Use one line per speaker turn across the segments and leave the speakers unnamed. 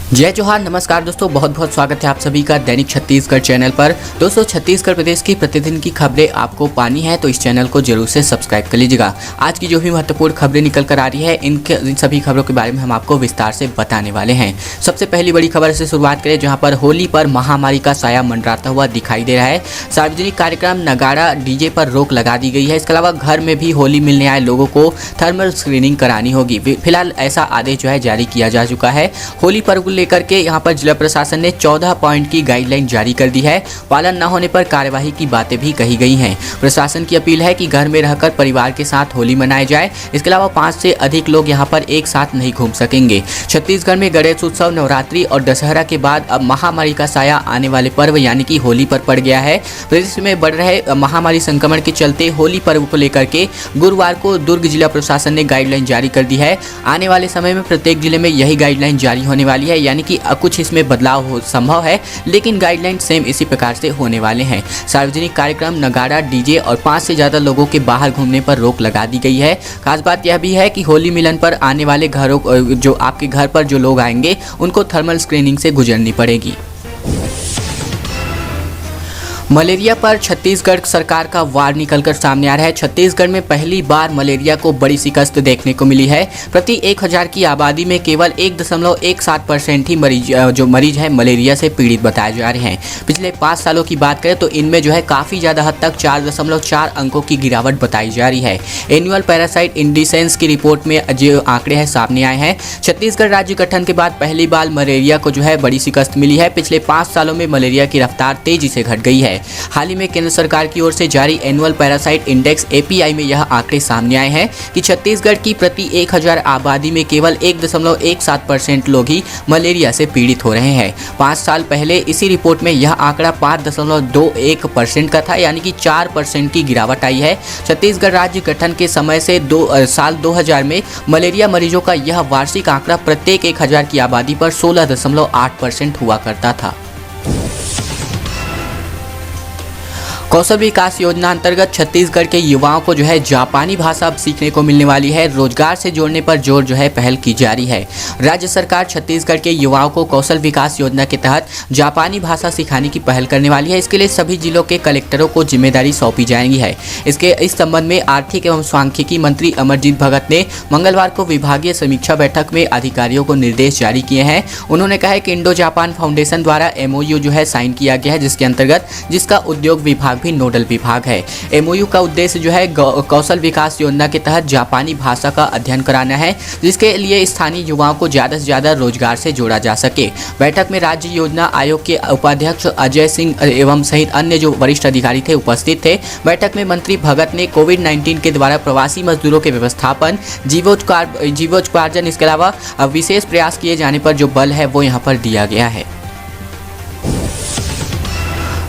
जय जोहार, नमस्कार दोस्तों, बहुत बहुत स्वागत है आप सभी का दैनिक छत्तीसगढ़ चैनल पर। दोस्तों, छत्तीसगढ़ प्रदेश की प्रतिदिन की खबरें आपको पानी है तो इस चैनल को जरूर से सब्सक्राइब कर लीजिएगा। आज की जो भी महत्वपूर्ण खबरें निकल कर आ रही है इन सभी खबरों के बारे में हम आपको विस्तार से बताने वाले हैं। सबसे पहली बड़ी खबर से शुरुआत करें, जहाँ पर होली पर महामारी का साया मंडराता हुआ दिखाई दे रहा है। सार्वजनिक कार्यक्रम, नगाड़ा, डीजे पर रोक लगा दी गई है। इसके अलावा घर में भी होली मिलने आए लोगों को थर्मल स्क्रीनिंग करानी होगी। फिलहाल ऐसा आदेश जो है जारी किया जा चुका है। होली पर्व लेकर के यहाँ पर जिला प्रशासन ने 14 पॉइंट की गाइडलाइन जारी कर दी है। पालन न होने पर कार्यवाही की बातें भी कही गई हैं। प्रशासन की अपील है कि घर में रहकर परिवार के साथ होली मनाई जाए। इसके अलावा 5 से अधिक लोग यहाँ पर एक साथ नहीं घूम सकेंगे। छत्तीसगढ़ में गणेश उत्सव, नवरात्रि और दशहरा के बाद अब महामारी का साया आने वाले पर्व यानी कि होली पर पड़ गया है। प्रदेश में बढ़ रहे महामारी संक्रमण के चलते होली पर्व को लेकर के गुरुवार को दुर्ग जिला प्रशासन ने गाइडलाइन जारी कर दी है। आने वाले समय में प्रत्येक जिले में यही गाइडलाइन जारी होने वाली है, यानी कि कुछ इसमें बदलाव हो संभव है, लेकिन गाइडलाइन सेम इसी प्रकार से होने वाले हैं। सार्वजनिक कार्यक्रम, नगाड़ा, डीजे और 5 से ज़्यादा लोगों के बाहर घूमने पर रोक लगा दी गई है। खास बात यह भी है कि होली मिलन पर आने वाले घरों जो आपके घर पर जो लोग आएंगे उनको थर्मल स्क्रीनिंग से गुजरनी पड़ेगी। मलेरिया पर छत्तीसगढ़ सरकार का वार निकलकर सामने आ रहा है। छत्तीसगढ़ में पहली बार मलेरिया को बड़ी शिकस्त देखने को मिली है। प्रति 1000 की आबादी में केवल 1.17% ही मरीज है मलेरिया से पीड़ित बताए जा रहे हैं। पिछले 5 सालों की बात करें तो इनमें जो है काफ़ी ज़्यादा हद तक 4.4 अंकों की गिरावट बताई जा रही है। एनुअल पैरासाइट इंडिसेंस की रिपोर्ट में जो आंकड़े हैं सामने आए हैं। छत्तीसगढ़ राज्य गठन के बाद पहली बार मलेरिया को जो है बड़ी शिकस्त मिली है। पिछले 5 सालों में मलेरिया की रफ्तार तेजी से घट गई है। हाल ही में केंद्र सरकार की ओर से जारी एनुअल पैरासाइट इंडेक्स एपीआई में यह आंकड़े सामने आए हैं कि छत्तीसगढ़ की प्रति 1000 आबादी में केवल 1.17% लोग ही मलेरिया से पीड़ित हो रहे हैं। 5 साल पहले इसी रिपोर्ट में यह आंकड़ा 5.21% का था, यानी कि 4% की गिरावट आई है। छत्तीसगढ़ राज्य गठन के समय से साल 2000 में मलेरिया मरीजों का यह वार्षिक आंकड़ा प्रत्येक 1000 की आबादी पर 16.8% हुआ करता था। कौशल विकास योजना अंतर्गत छत्तीसगढ़ के युवाओं को जो है जापानी भाषा अब सीखने को मिलने वाली है। रोजगार से जोड़ने पर जोर जो है पहल की जा रही है। राज्य सरकार छत्तीसगढ़ के युवाओं को कौशल विकास योजना के तहत जापानी भाषा सिखाने की पहल करने वाली है। इसके लिए सभी जिलों के कलेक्टरों को जिम्मेदारी सौंपी जाएगी है। इस संबंध में आर्थिक एवं सांख्यिकी मंत्री अमरजीत भगत ने मंगलवार को विभागीय समीक्षा बैठक में अधिकारियों को निर्देश जारी किए हैं। उन्होंने कहा है कि इंडो जापान फाउंडेशन द्वारा MOU जो है साइन किया गया है, जिसके अंतर्गत जिसका उद्योग विभाग भी नोडल विभाग है। MOU का उद्देश्य जो है कौशल विकास योजना के तहत जापानी भाषा का अध्ययन कराना है, जिसके लिए स्थानीय युवाओं को ज़्यादा से ज़्यादा रोजगार से जोड़ा जा सके। बैठक में राज्य योजना आयोग के उपाध्यक्ष अजय सिंह एवं सहित अन्य जो वरिष्ठ अधिकारी थे उपस्थित थे। बैठक में मंत्री भगत ने कोविड-19 के द्वारा प्रवासी मजदूरों के व्यवस्थापन, जीवोपार्जन, इसके अलावा विशेष प्रयास किए जाने पर जो बल है वो यहाँ पर दिया गया है।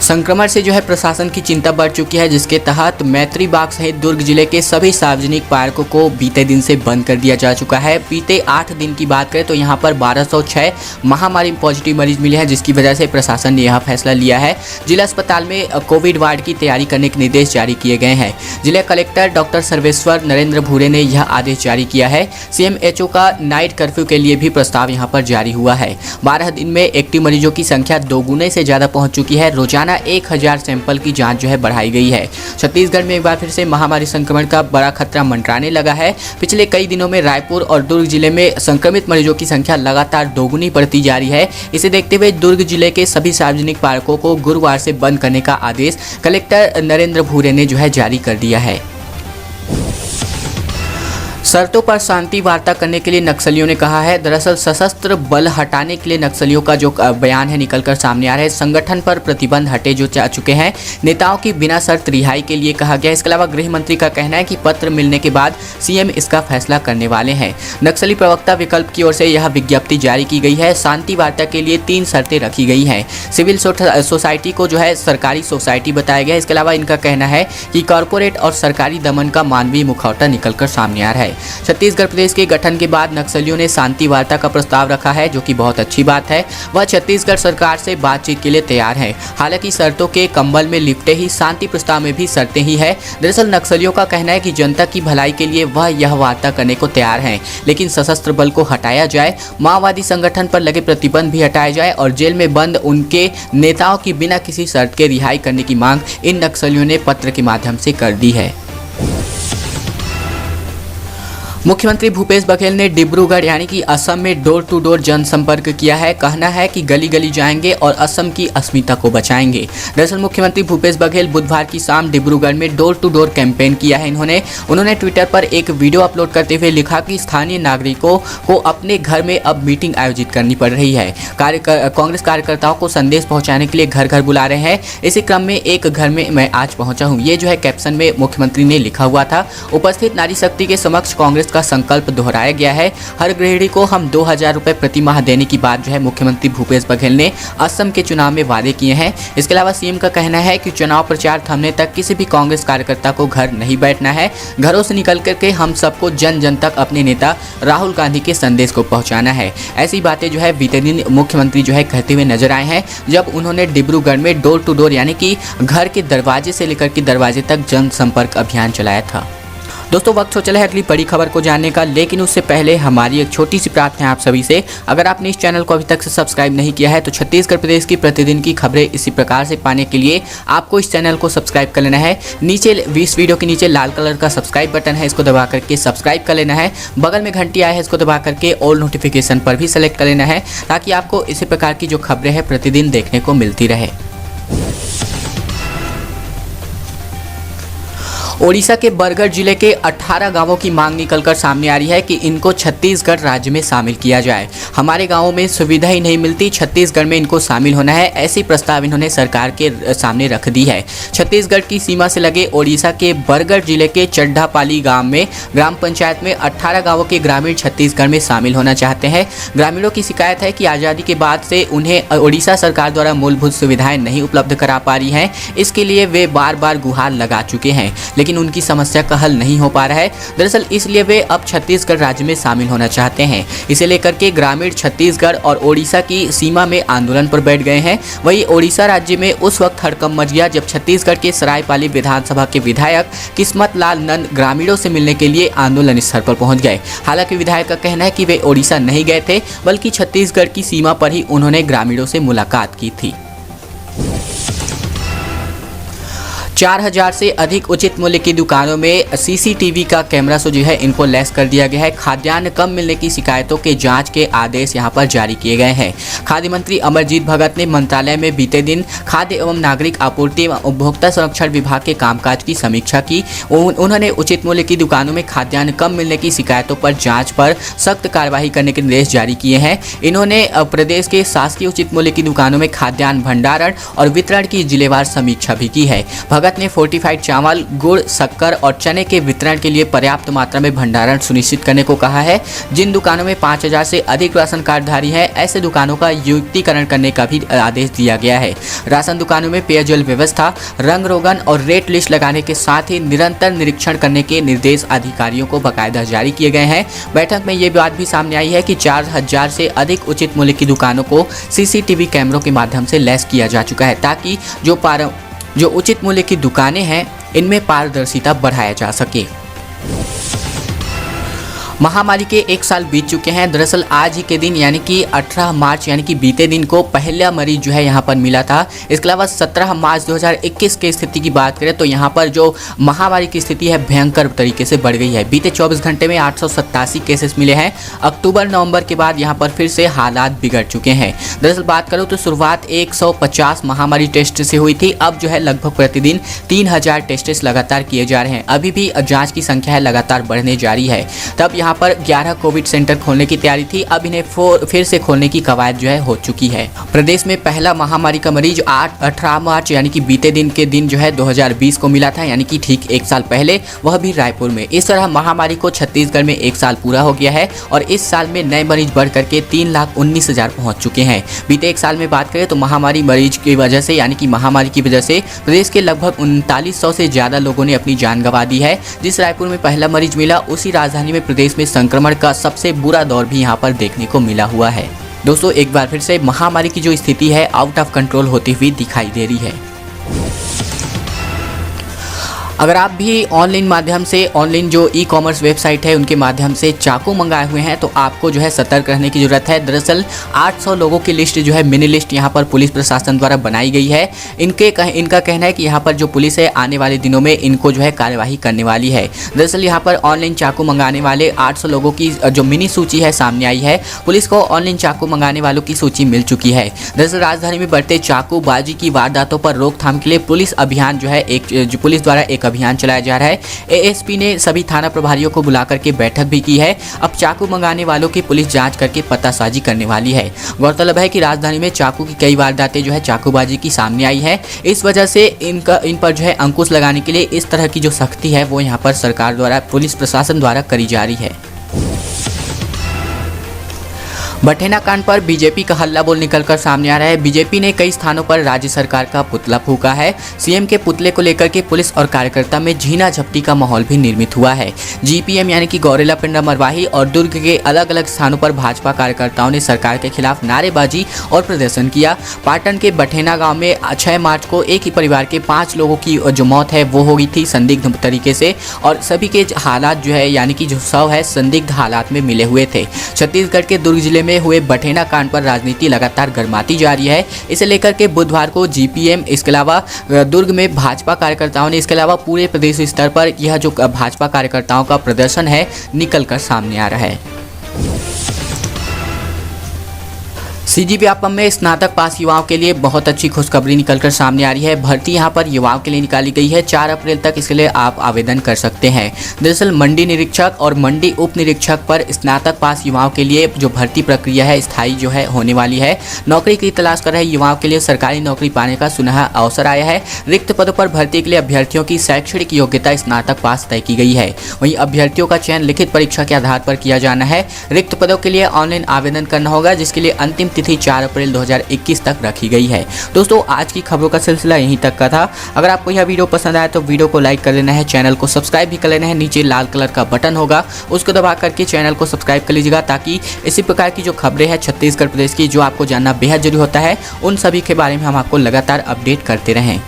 संक्रमण से जो है प्रशासन की चिंता बढ़ चुकी है, जिसके तहत मैत्री बाग सहित दुर्ग जिले के सभी सार्वजनिक पार्कों को बीते दिन से बंद कर दिया जा चुका है। बीते 8 दिन की बात करें तो यहाँ पर 1206 महामारी पॉजिटिव मरीज मिले हैं, जिसकी वजह से प्रशासन ने यह फैसला लिया है। जिला अस्पताल में कोविड वार्ड की तैयारी करने के निर्देश जारी किए गए हैं। जिला कलेक्टर डॉक्टर सर्वेश्वर नरेंद्र भूरे ने यह आदेश जारी किया है। CMHO का नाइट कर्फ्यू के लिए भी प्रस्ताव यहाँ पर जारी हुआ है। 12 दिन में एक्टिव मरीजों की संख्या 2 गुने से ज़्यादा पहुँच चुकी है। रोजाना 1000 सैंपल की जांच जो है बढ़ाई गई है। छत्तीसगढ़ में एक बार फिर से महामारी संक्रमण का बड़ा खतरा मंडराने लगा है। पिछले कई दिनों में रायपुर और दुर्ग जिले में संक्रमित मरीजों की संख्या लगातार दोगुनी बढ़ती जा रही है। इसे देखते हुए दुर्ग जिले के सभी सार्वजनिक पार्कों को गुरुवार से बंद करने का आदेश कलेक्टर नरेंद्र भूरे ने जो है जारी कर दिया है। शर्तों पर शांति वार्ता करने के लिए नक्सलियों ने कहा है। दरअसल सशस्त्र बल हटाने के लिए नक्सलियों का जो बयान है निकलकर सामने आ रहा है। संगठन पर प्रतिबंध हटे जो जा चुके हैं। नेताओं की बिना शर्त रिहाई के लिए कहा गया। इसके अलावा गृह मंत्री का कहना है कि पत्र मिलने के बाद CM इसका फैसला करने वाले हैं। नक्सली प्रवक्ता विकल्प की ओर से यह विज्ञप्ति जारी की गई है। शांति वार्ता के लिए 3 शर्तें रखी गई हैं। सिविल सोसाइटी को जो है सरकारी सोसाइटी बताया गया। इसके अलावा इनका कहना है कि कॉरपोरेट और सरकारी दमन का मानवीय मुखौटा निकलकर सामने आ रहा है। है। छत्तीसगढ़ प्रदेश के गठन के बाद नक्सलियों ने शांति वार्ता का प्रस्ताव रखा है, जो कि बहुत अच्छी बात है। वह छत्तीसगढ़ सरकार से बातचीत के लिए तैयार है। हालांकि शर्तों के कंबल में लिपटे ही शांति प्रस्ताव में भी शर्तें ही है। दरअसल नक्सलियों का कहना है कि जनता की भलाई के लिए वह यह वार्ता करने को तैयार हैं, लेकिन सशस्त्र बल को हटाया जाए, माओवादी संगठन पर लगे प्रतिबंध भी हटाया जाए और जेल में बंद उनके नेताओं की बिना किसी शर्त के रिहाई करने की मांग इन नक्सलियों ने पत्र के माध्यम से कर दी है। मुख्यमंत्री भूपेश बघेल ने डिब्रूगढ़ यानी कि असम में डोर टू डोर जनसंपर्क किया है। कहना है कि गली गली जाएंगे और असम की अस्मिता को बचाएंगे। दरअसल मुख्यमंत्री भूपेश बघेल बुधवार की शाम डिब्रूगढ़ में डोर टू डोर कैंपेन किया है। उन्होंने ट्विटर पर एक वीडियो अपलोड करते हुए लिखा कि स्थानीय नागरिकों को अपने घर में अब मीटिंग आयोजित करनी पड़ रही है। कांग्रेस कार्यकर्ताओं को संदेश पहुँचाने के लिए घर घर बुला रहे हैं। इसी क्रम में एक घर में मैं आज पहुँचा हूँ, ये जो है कैप्शन में मुख्यमंत्री ने लिखा हुआ था। उपस्थित नारी शक्ति के समक्ष कांग्रेस का संकल्प दोहराया गया है। हर गृहिणी को हम 2000 रुपए प्रति माह देने की बात जो है मुख्यमंत्री भूपेश बघेल ने असम के चुनाव में वादे किए हैं। इसके अलावा सीएम का कहना है कि चुनाव प्रचार थमने तक किसी भी कांग्रेस कार्यकर्ता को घर नहीं बैठना है। घरों से निकल करके हम सबको जन जन तक अपने नेता राहुल गांधी के संदेश को पहुंचाना है। ऐसी बातें जो है बीते दिन मुख्यमंत्री जो है कहते हुए नजर आए हैं, जब उन्होंने डिब्रूगढ़ में डोर टू डोर यानी कि घर के दरवाजे से लेकर के दरवाजे तक जनसंपर्क अभियान चलाया था। दोस्तों वक्त हो चला है अगली बड़ी खबर को जानने का, लेकिन उससे पहले हमारी एक छोटी सी प्रार्थना है आप सभी से। अगर आपने इस चैनल को अभी तक से सब्सक्राइब नहीं किया है तो छत्तीसगढ़ प्रदेश की प्रतिदिन की खबरें इसी प्रकार से पाने के लिए आपको इस चैनल को सब्सक्राइब कर लेना है। नीचे इस वीडियो के नीचे लाल कलर का सब्सक्राइब बटन है, इसको दबा करके सब्सक्राइब कर लेना है। बगल में घंटी आया है, इसको दबा करके ऑल नोटिफिकेशन पर भी सेलेक्ट कर लेना है, ताकि आपको इसी प्रकार की जो खबरें हैं प्रतिदिन देखने को मिलती रहे। ओडिशा के बरगढ़ जिले के 18 गांवों की मांग निकलकर सामने आ रही है कि इनको छत्तीसगढ़ राज्य में शामिल किया जाए। हमारे गांवों में सुविधा ही नहीं मिलती, छत्तीसगढ़ में इनको शामिल होना है, ऐसी प्रस्ताव इन्होंने सरकार के सामने रख दी है। छत्तीसगढ़ की सीमा से लगे ओडिशा के बरगढ़ जिले के चड्ढापाली गांव में ग्राम पंचायत में 18 गाँवों के ग्रामीण छत्तीसगढ़ में शामिल होना चाहते हैं। ग्रामीणों की शिकायत है कि आज़ादी के बाद से उन्हें ओडिशा सरकार द्वारा मूलभूत सुविधाएं नहीं उपलब्ध करा पा रही हैं। इसके लिए वे बार बार गुहार लगा चुके हैं, लेकिन उनकी समस्या का हल नहीं हो पा रहा है। दरअसल इसलिए वे अब छत्तीसगढ़ राज्य में शामिल होना चाहते हैं। इसे लेकर के ग्रामीण छत्तीसगढ़ और ओडिशा की सीमा में आंदोलन पर बैठ गए हैं। वहीं ओडिशा राज्य में उस वक्त हड़कंप मच गया जब छत्तीसगढ़ के सरायपाली विधानसभा के विधायक किस्मत लाल नंद ग्रामीणों से मिलने के लिए आंदोलन स्थल पर पहुंच गए। हालांकि विधायक का कहना है कि वे ओडिशा नहीं गए थे, बल्कि छत्तीसगढ़ की सीमा पर ही उन्होंने ग्रामीणों से मुलाकात की थी। 4000 से अधिक उचित मूल्य की दुकानों में सीसीटीवी का कैमरा जो है इनको लैस कर दिया गया है। खाद्यान्न कम मिलने की शिकायतों के जांच के आदेश यहां पर जारी किए गए हैं। खाद्य मंत्री अमरजीत भगत ने मंत्रालय में बीते दिन खाद्य एवं नागरिक आपूर्ति एवं उपभोक्ता संरक्षण विभाग के कामकाज की समीक्षा की। उन्होंने उचित मूल्य की दुकानों में खाद्यान्न कम मिलने की शिकायतों पर जाँच पर सख्त कार्रवाई करने के निर्देश जारी किए हैं। इन्होंने प्रदेश के शासकीय उचित मूल्य की दुकानों में खाद्यान्न भंडारण और वितरण की जिलेवार समीक्षा भी की है। भगत ने फोर्टिफाइड चावल, गुड़, शक्कर और चने के वितरण के लिए पर्याप्त मात्रा में भंडारण सुनिश्चित करने को कहा है। जिन दुकानों में 5000 से अधिक राशन कार्डधारी हैं, ऐसे दुकानों का युक्तिकरण करने का भी आदेश दिया गया है। राशन दुकानों में पेयजल व्यवस्था, रंग रोगन और रेट लिस्ट लगाने के साथ ही निरंतर निरीक्षण करने के निर्देश अधिकारियों को बाकायदा जारी किए गए हैं। बैठक में ये बात भी सामने आई है कि 4000 से अधिक उचित मूल्य की दुकानों को सीसीटीवी कैमरों के माध्यम से लैस किया जा चुका है, ताकि जो उचित मूल्य की दुकानें हैं इनमें पारदर्शिता बढ़ाया जा सके। महामारी के 1 साल बीत चुके हैं। दरअसल आज ही के दिन यानी कि 18 मार्च यानी कि बीते दिन को पहला मरीज जो है यहाँ पर मिला था। इसके अलावा 17 मार्च 2021 की स्थिति की बात करें तो यहाँ पर जो महामारी की स्थिति है भयंकर तरीके से बढ़ गई है। बीते 24 घंटे में 887 केसेस मिले हैं। अक्टूबर नवंबर के बाद यहाँ पर फिर से हालात बिगड़ चुके हैं। दरअसल बात करूँ तो शुरुआत 150 महामारी टेस्ट से हुई थी। अब जो है लगभग प्रतिदिन 3000 टेस्ट लगातार किए जा रहे हैं। अभी भी जाँच की संख्या है लगातार बढ़ने जारी है। तब यहाँ यहाँ पर 11 कोविड सेंटर खोलने की तैयारी थी, अब इन्हें फिर से खोलने की कवायद जो है हो चुकी है। प्रदेश में पहला महामारी का मरीज 18 मार्च यानी कि बीते दिन के दिन जो है 2020 को मिला था, यानी कि ठीक 1 साल पहले, वह भी रायपुर में। इस तरह महामारी को छत्तीसगढ़ में 1 साल पूरा हो गया है और इस साल में नए मरीज बढ़ करके 3,19,000 पहुंच चुके हैं। बीते 1 साल में बात करें तो महामारी मरीज की वजह से यानी कि महामारी की वजह से प्रदेश के लगभग 3900 से ज़्यादा लोगों ने अपनी जान गंवा दी है। जिस रायपुर में पहला मरीज मिला, उसी राजधानी में प्रदेश में संक्रमण का सबसे बुरा दौर भी यहाँ पर देखने को मिला हुआ है। दोस्तों, एक बार फिर से महामारी की जो स्थिति है आउट ऑफ कंट्रोल होती हुई दिखाई दे रही है। अगर आप भी ऑनलाइन माध्यम से, ऑनलाइन जो ई कॉमर्स वेबसाइट है उनके माध्यम से चाकू मंगाए हुए हैं तो आपको जो है सतर्क रहने की ज़रूरत है। दरअसल 800 लोगों की लिस्ट जो है, मिनी लिस्ट यहाँ पर पुलिस प्रशासन द्वारा बनाई गई है। इनका कहना है कि यहाँ पर जो पुलिस है आने वाले दिनों में इनको जो है कार्यवाही करने वाली है। दरअसल यहाँ पर ऑनलाइन चाकू मंगाने वाले 800 लोगों की जो मिनी सूची है सामने आई है। पुलिस को ऑनलाइन चाकू मंगाने वालों की सूची मिल चुकी है। दरअसल राजधानी में बढ़ते चाकूबाजी की वारदातों पर रोकथाम के लिए पुलिस अभियान जो है पुलिस द्वारा एक अभियान चलाया जा रहा है। एएसपी ने सभी थाना प्रभारियों को बुला करके बैठक भी की है। अब चाकू मंगाने वालों की पुलिस जांच करके पतासाजी करने वाली है। गौरतलब है कि राजधानी में चाकू की कई वारदातें जो है चाकूबाजी की सामने आई है। इस वजह से इन पर जो है अंकुश लगाने के लिए इस तरह की जो सख्ती है वो यहाँ पर सरकार द्वारा, पुलिस प्रशासन द्वारा करी जा रही है। बठेना कांड पर बीजेपी का हल्ला बोल निकलकर सामने आ रहा है। बीजेपी ने कई स्थानों पर राज्य सरकार का पुतला फूंका है। सीएम के पुतले को लेकर के पुलिस और कार्यकर्ता में झीना झपटी का माहौल भी निर्मित हुआ है। जीपीएम यानी कि गौरेला पिंडा मरवाही और दुर्ग के अलग अलग स्थानों पर भाजपा कार्यकर्ताओं ने सरकार के खिलाफ नारेबाजी और प्रदर्शन किया। पाटन के बठेना गाँव में 6 मार्च को एक ही परिवार के 5 लोगों की जो मौत है वो हो गई थी संदिग्ध तरीके से, और सभी के हालात जो है यानी कि जो शव है संदिग्ध हालात में मिले हुए थे। छत्तीसगढ़ के दुर्ग जिले में हुए बठेना कांड पर राजनीति लगातार गर्माती जा रही है। इसे लेकर के बुधवार को जीपीएम, इसके अलावा दुर्ग में भाजपा कार्यकर्ताओं ने, इसके अलावा पूरे प्रदेश स्तर पर यह जो भाजपा कार्यकर्ताओं का प्रदर्शन है निकलकर सामने आ रहा है। सीजीव्यापम में स्नातक पास युवाओं के लिए बहुत अच्छी खुशखबरी निकलकर सामने आ रही है। भर्ती यहां पर युवाओं के लिए निकाली गई है। 4 अप्रैल तक इसके लिए आप आवेदन कर सकते हैं। दरअसल मंडी निरीक्षक और मंडी उप निरीक्षक पर स्नातक पास युवाओं के लिए जो भर्ती प्रक्रिया है स्थायी जो है होने वाली है। नौकरी की तलाश कर रहे युवाओं के लिए सरकारी नौकरी पाने का सुनहरा अवसर आया है। रिक्त पदों पर भर्ती के लिए अभ्यर्थियों की शैक्षणिक योग्यता स्नातक पास तय की गई है। वहीं अभ्यर्थियों का चयन लिखित परीक्षा के आधार पर किया जाना है। रिक्त पदों के लिए ऑनलाइन आवेदन करना होगा, जिसके लिए अंतिम तिथि 4 अप्रैल 2021 तक रखी गई है। दोस्तों, आज की खबरों का सिलसिला यहीं तक का था। अगर आपको यह वीडियो पसंद आया तो वीडियो को लाइक कर लेना है, चैनल को सब्सक्राइब भी कर लेना है। नीचे लाल कलर का बटन होगा, उसको दबा करके चैनल को सब्सक्राइब कर लीजिएगा, ताकि इसी प्रकार की जो खबरें हैं छत्तीसगढ़ प्रदेश की, जो आपको जानना बेहद जरूरी होता है, उन सभी के बारे में हम आपको लगातार अपडेट करते रहें।